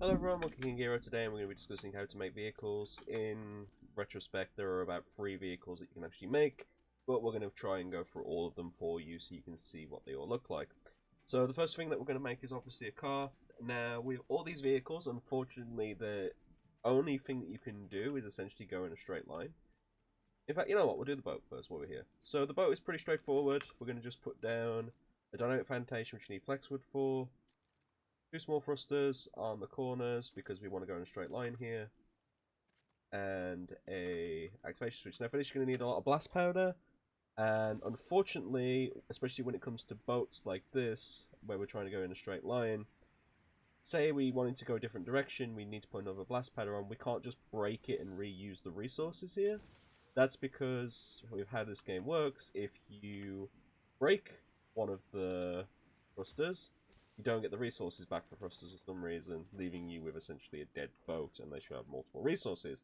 Hello everyone, MonkeyKingHero today, and we're going to be discussing how to make vehicles. In retrospect, there are about 3 vehicles that you can actually make, but we're going to try and go through all of them for you so you can see what they all look like. So the first thing that we're going to make is obviously a car. Now, with all these vehicles, unfortunately, the only thing that you can do is essentially go in a straight line. In fact, you know what, we'll do the boat first while we're here. So the boat is pretty straightforward. We're going to just put down a dynamic foundation, which you need flexwood for. 2 small thrusters on the corners because we want to go in a straight line here, and a activation switch. Now for this you're going to need a lot of blast powder, and unfortunately, especially when it comes to boats like this where we're trying to go in a straight line, say we wanted to go a different direction, we need to put another blast powder on. We can't just break it and reuse the resources here. That's because with how this game works, if you break one of the thrusters, you don't get the resources back for thrusters for some reason, leaving you with essentially a dead boat unless you have multiple resources.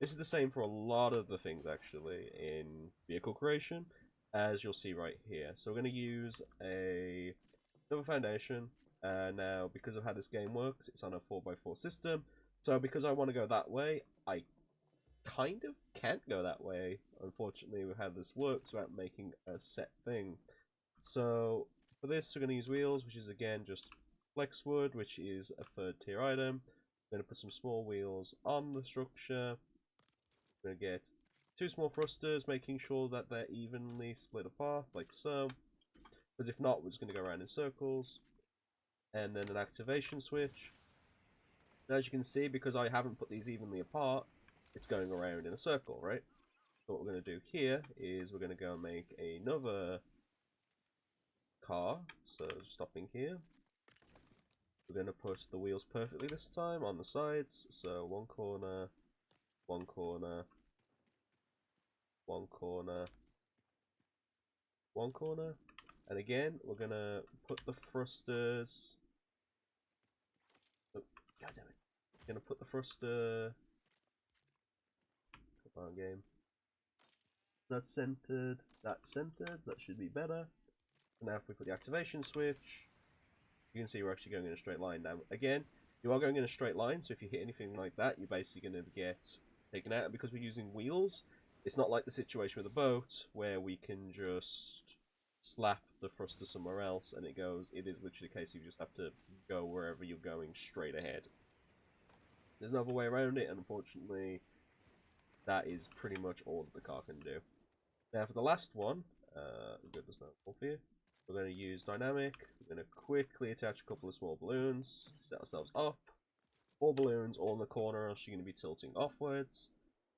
This is the same for a lot of the things actually in vehicle creation, as you'll see right here. So we're going to use another foundation. Now, because of how this game works, it's on a 4x4 system. So because I want to go that way, I kind of can't go that way, unfortunately, with how this works without making a set thing. So for this, we're going to use wheels, which is again just flexwood, which is a 3rd tier item. We're going to put some small wheels on the structure. We're going to get 2 small thrusters, making sure that they're evenly split apart, like so. Because if not, we're just going to go around in circles. And then an activation switch. Now, as you can see, because I haven't put these evenly apart, it's going around in a circle, right? So what we're going to do here is we're going to go and make another car. So stopping here, we're going to put the wheels perfectly this time on the sides. So one corner, one corner, one corner, one corner, and again we're going to put the thrusters. Oh, God damn it! We're going to put the thruster. Come on, game. That's centered. That's centered. That should be better. And now if we put the activation switch, you can see we're actually going in a straight line now. Again, you are going in a straight line, so if you hit anything like that, you're basically going to get taken out. And because we're using wheels, it's not like the situation with a boat where we can just slap the thruster somewhere else and it goes. It is literally a case you just have to go wherever you're going straight ahead. There's no other way around it, and unfortunately, that is pretty much all that the car can do. Now for the last one, there's no wolf here. We're going to use dynamic. We're going to quickly attach a couple of small balloons to set ourselves up. 4 balloons all in the corner, else you're going to be tilting offwards.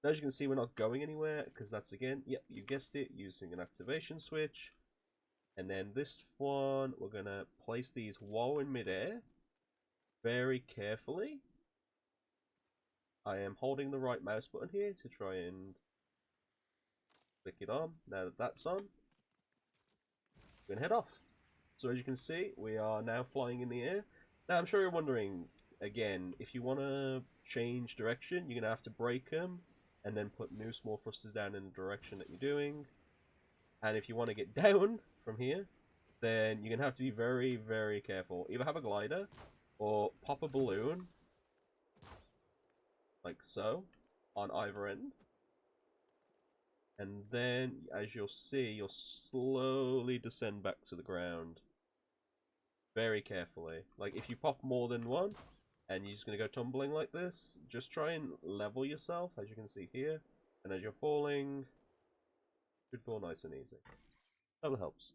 Now, as you can see, we're not going anywhere because that's, again, yep, you guessed it, using an activation switch. And then this one, we're going to place these while in midair very carefully. I am holding the right mouse button here to try and click it on. Now that that's on, we're going to head off. So as you can see, we are now flying in the air. Now I'm sure you're wondering, again, if you want to change direction, you're going to have to brake them and then put new small thrusters down in the direction that you're doing. And if you want to get down from here, then you're going to have to be very, very careful. Either have a glider or pop a balloon, like so, on either end. And then, as you'll see, you'll slowly descend back to the ground. Very carefully. Like, if you pop more than one, and you're just going to go tumbling like this, just try and level yourself, as you can see here. And as you're falling, it should fall nice and easy. That helps.